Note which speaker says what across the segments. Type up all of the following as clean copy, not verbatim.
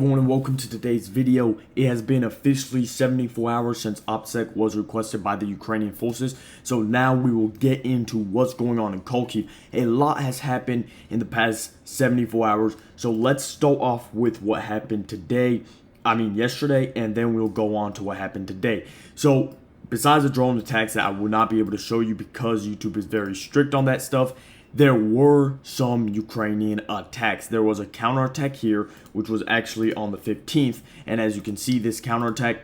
Speaker 1: Everyone, and welcome to today's video. It has been officially 74 hours since OPSEC was requested by the Ukrainian forces, so now we will get into what's going on in Kharkiv. A lot has happened in the past 74 hours, so let's start off with what happened yesterday, and then we'll go on to what happened today. So besides the drone attacks that I will not be able to show you because YouTube is very strict on that stuff, there were some Ukrainian attacks. There was a counterattack here, which was actually on the 15th. And as you can see, this counterattack,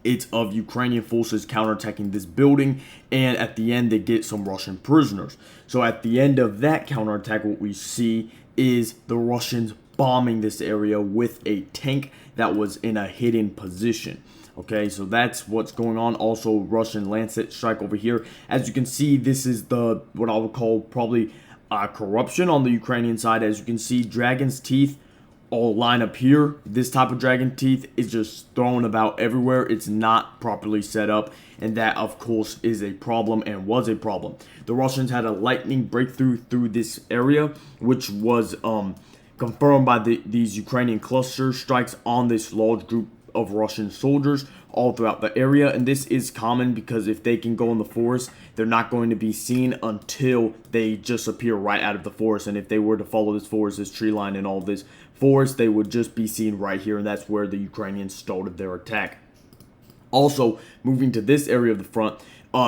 Speaker 1: it's of Ukrainian forces counterattacking this building. And at the end, they get some Russian prisoners. So at the end of that counterattack, what we see is the Russians bombing this area with a tank that was in a hidden position. Okay, so that's what's going on. Also, Russian Lancet strike over here. As you can see, this is what I would call probably corruption on the Ukrainian side. As you can see, dragon's teeth all line up here. This type of dragon teeth is just thrown about everywhere. It's not properly set up, and that, of course, is a problem and was a problem. The Russians had a lightning breakthrough through this area, which was confirmed by these Ukrainian cluster strikes on this large group of Russian soldiers all throughout the area. And this is common because if they can go in the forest, they're not going to be seen until they just appear right out of the forest. And if they were to follow this forest, this tree line and all this forest, they would just be seen right here, and that's where the Ukrainians started their attack. Also, moving to this area of the front,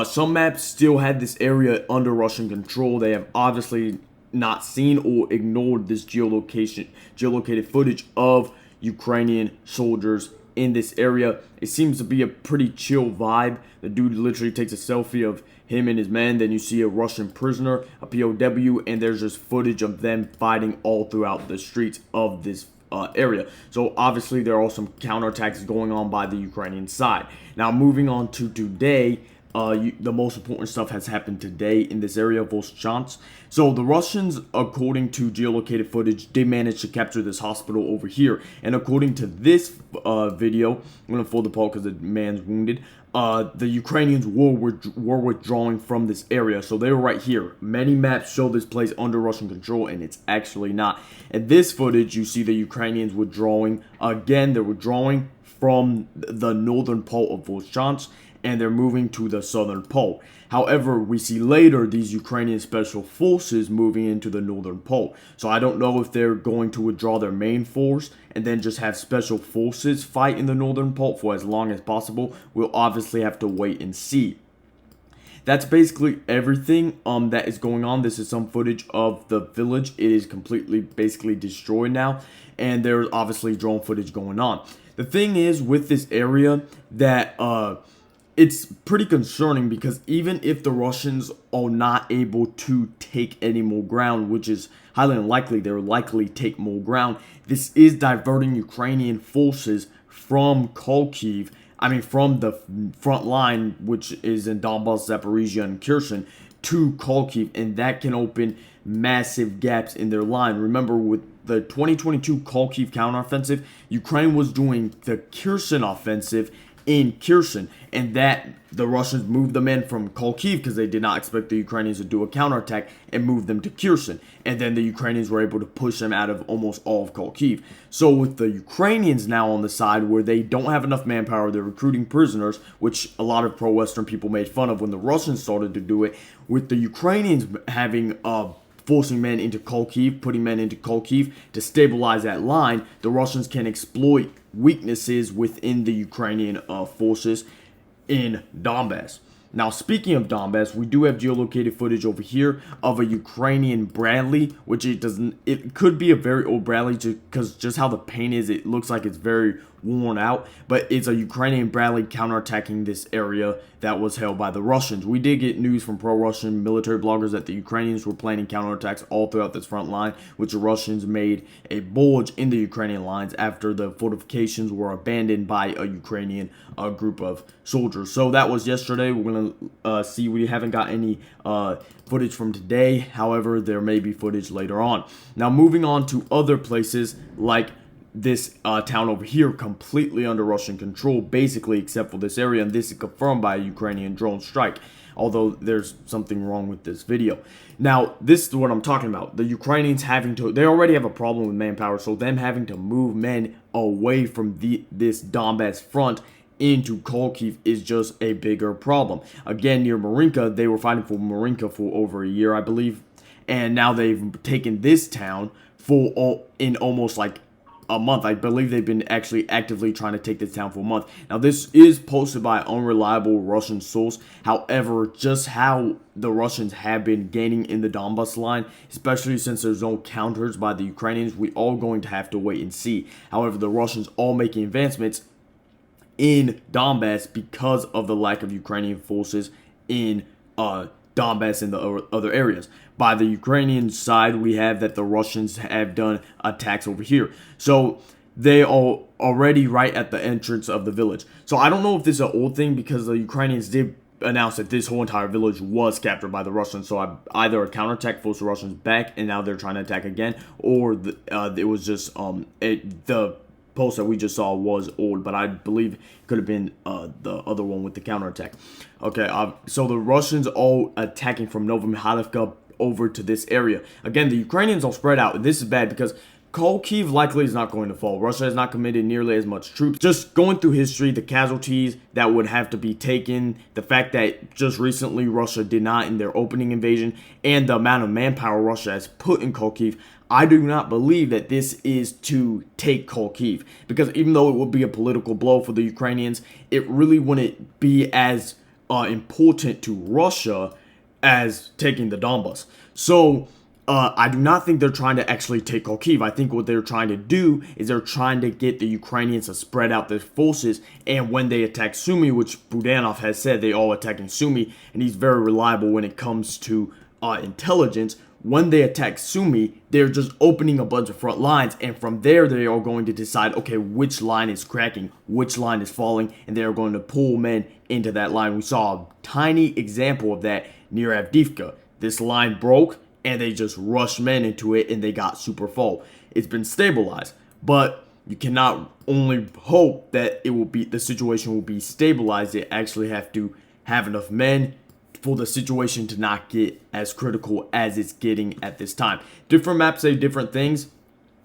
Speaker 1: some maps still had this area under Russian control. They have obviously not seen or ignored this geolocated footage of Ukrainian soldiers in this area. It seems to be a pretty chill vibe. The dude literally takes a selfie of him and his men. Then you see a Russian prisoner, a POW, and there's just footage of them fighting all throughout the streets of this area. So obviously there are some counterattacks going on by the Ukrainian side. Now moving on to today, the most important stuff has happened today in this area of Vostochny. So the Russians, according to geolocated footage, did manage to capture this hospital over here. And according to this video, I'm going to fold the apart because the man's wounded. The Ukrainians were withdrawing from this area. So they were right here. Many maps show this place under Russian control, and it's actually not. In this footage, you see the Ukrainians withdrawing. Again, they're withdrawing from the northern part of Vostochny, and they're moving to the southern pole. However, we see later these Ukrainian special forces moving into the northern pole. So I don't know if they're going to withdraw their main force and then just have special forces fight in the northern pole for as long as possible. We'll obviously have to wait and see. That's basically everything that is going on. This is some footage of the village. It is completely basically destroyed now, and there's obviously drone footage going on. The thing is with this area that it's pretty concerning, because even if the Russians are not able to take any more ground, which is highly unlikely, they'll likely take more ground, this is diverting Ukrainian forces from Kharkiv, from the front line, which is in Donbas, Zaporizhia, and Kherson, to Kharkiv, and that can open massive gaps in their line. Remember, with the 2022 Kharkiv counteroffensive, Ukraine was doing the Kherson offensive in Kherson, and that the Russians moved them in from Kharkiv because they did not expect the Ukrainians to do a counterattack, and moved them to Kherson, and then the Ukrainians were able to push them out of almost all of Kharkiv. So with the Ukrainians now on the side where they don't have enough manpower, they're recruiting prisoners, which a lot of pro-Western people made fun of when the Russians started to do it. With the Ukrainians having forcing men into Kharkiv, putting men into Kharkiv to stabilize that line, the Russians can exploit weaknesses within the Ukrainian forces in Donbass. Now, speaking of Donbass, we do have geolocated footage over here of a Ukrainian Bradley, which it could be a very old Bradley because just how the paint is, it looks like it's very worn out, but it's a Ukrainian Bradley counterattacking this area that was held by the Russians. We did get news from pro-Russian military bloggers that the Ukrainians were planning counterattacks all throughout this front line, which the Russians made a bulge in the Ukrainian lines after the fortifications were abandoned by a Ukrainian group of soldiers. So that was yesterday. We're going to see. We haven't got any footage from today. However, there may be footage later on. Now, moving on to other places like this town over here completely under Russian control, basically, except for this area, and this is confirmed by a Ukrainian drone strike, although there's something wrong with this video. Now, this is what I'm talking about. The Ukrainians they already have a problem with manpower, so them having to move men away from this Donbass front into Kharkiv is just a bigger problem. Again, near Marinka, they were fighting for Marinka for over a year, I believe, and now they've taken this town in almost like a month. I believe they've been actually actively trying to take this town for a month. Now, this is posted by an unreliable Russian source. However, just how the Russians have been gaining in the Donbas line, especially since there's no counters by the Ukrainians, we are going to have to wait and see. However, the Russians are making advancements in Donbass because of the lack of Ukrainian forces in Donbass and the other areas. By the Ukrainian side, we have that the Russians have done attacks over here. So they are already right at the entrance of the village. So I don't know if this is an old thing, because the Ukrainians did announce that this whole entire village was captured by the Russians. So either a counterattack forced the Russians back and now they're trying to attack again, or it was just the post that we just saw was old, but I believe it could have been the other one with the counterattack. Okay, so the Russians all attacking from Novomihайлivka over to this area. Again, the Ukrainians all spread out. This is bad because Kharkiv likely is not going to fall. Russia has not committed nearly as much troops. Just going through history, the casualties that would have to be taken, the fact that just recently Russia did not in their opening invasion, and the amount of manpower Russia has put in Kharkiv, I do not believe that this is to take Kharkiv, because even though it would be a political blow for the Ukrainians, it really wouldn't be as important to Russia as taking the Donbas. So I do not think they're trying to actually take Kharkiv. I think what they're trying to do is they're trying to get the Ukrainians to spread out their forces, and when they attack Sumy, which Budanov has said they all attacking Sumy, and he's very reliable when it comes to intelligence. When they attack Sumy, they're just opening a bunch of front lines, and from there they are going to decide, okay, which line is cracking, which line is falling, and they are going to pull men into that line. We saw a tiny example of that near Avdiivka. This line broke, and they just rushed men into it, and they got super full. It's been stabilized, but you cannot only hope that the situation will be stabilized. They actually have to have enough men for the situation to not get as critical as it's getting at this time. Different maps say different things.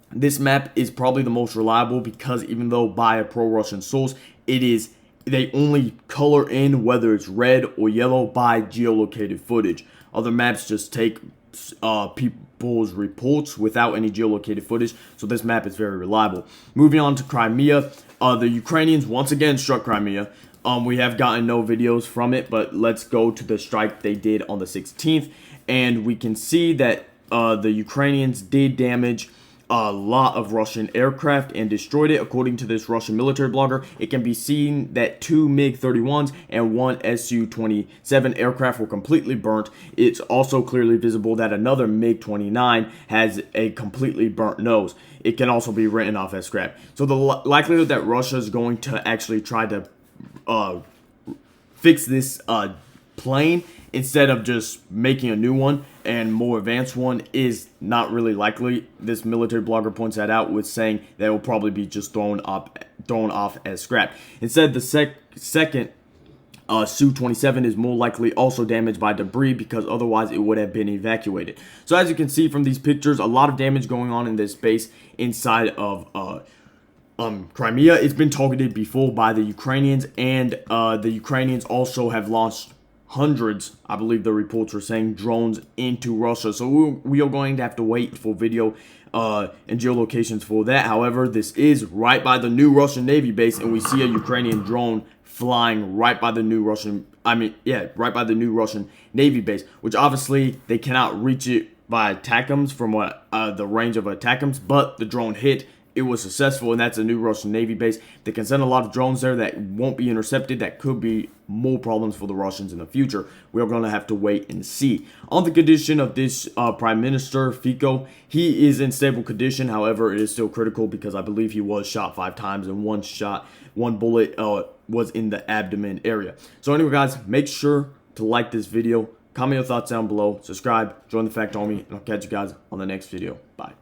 Speaker 1: This map is probably the most reliable because even though by a pro-Russian source, they only color in whether it's red or yellow by geolocated footage. Other maps just take people's reports without any geolocated footage, so this map is very reliable. Moving on to Crimea, the Ukrainians once again struck Crimea. We have gotten no videos from it, but let's go to the strike they did on the 16th, and we can see that the Ukrainians did damage a lot of Russian aircraft and destroyed it. According to this Russian military blogger, it can be seen that 2 MiG-31s and 1 Su-27 aircraft were completely burnt. It's also clearly visible that another MiG-29 has a completely burnt nose. It can also be written off as scrap. So the likelihood that Russia is going to actually try to fix this plane instead of just making a new one and more advanced one is not really likely. This military blogger points that out with saying that it will probably be just thrown off as scrap. Instead, the second Su-27 is more likely also damaged by debris because otherwise it would have been evacuated. So as you can see from these pictures, a lot of damage going on in this base inside of Crimea. It's been targeted before by the Ukrainians, and the Ukrainians also have launched hundreds, I believe the reports were saying, drones into Russia. So we are going to have to wait for video and geolocations for that. However, this is right by the new Russian Navy base, and we see a Ukrainian drone flying right by the new Russian Navy base, which obviously they cannot reach it by ATACMS from the range of ATACMS, but the drone hit. It was successful, and that's a new Russian Navy base. They can send a lot of drones there that won't be intercepted. That could be more problems for the Russians in the future. We're going to have to wait and see. On the condition of this Prime Minister, Fico, he is in stable condition. However, it is still critical because I believe he was shot 5 times, and one bullet was in the abdomen area. So anyway, guys, make sure to like this video. Comment your thoughts down below. Subscribe. Join the Fact Army. And I'll catch you guys on the next video. Bye.